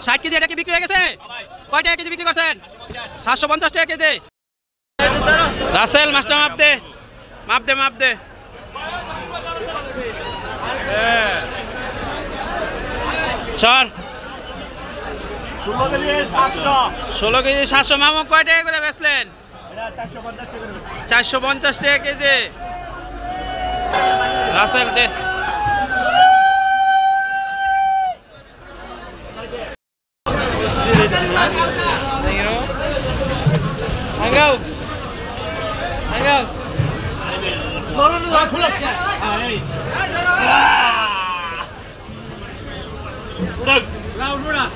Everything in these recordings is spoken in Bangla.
60 কেজি এটা কি বিক্রি হয়ে গেছে? কয় টাকা কেজি বিক্রি করছেন? 750 টাকা কেজি। রাসেল মাছটা মাপ দে, মাপ দে, মাপ দে। চর 16 কেজি 700। মামা কয় টাকা করে বেচলেন? 450 টাকা কেজি। রাসেল দে। Hangau. Hangau. Dorong dulu pulas kan. Udah. Udah.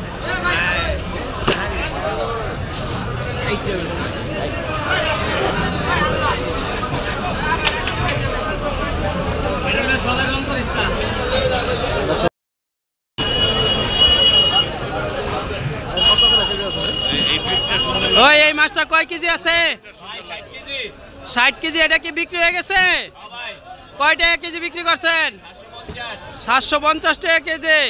ওই এই মাছটা কয় কেজি আছে? 60 কেজি। এটা কি বিক্রি হয়ে গেছে? কয় টাকা কেজি বিক্রি করছেন? 750 টাকা কেজি।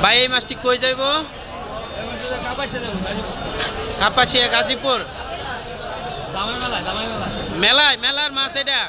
ভাই এই মাছটি কই যাইব? কাপাসিয়া গাজীপুর মেলায়। মেলার মাছ এটা।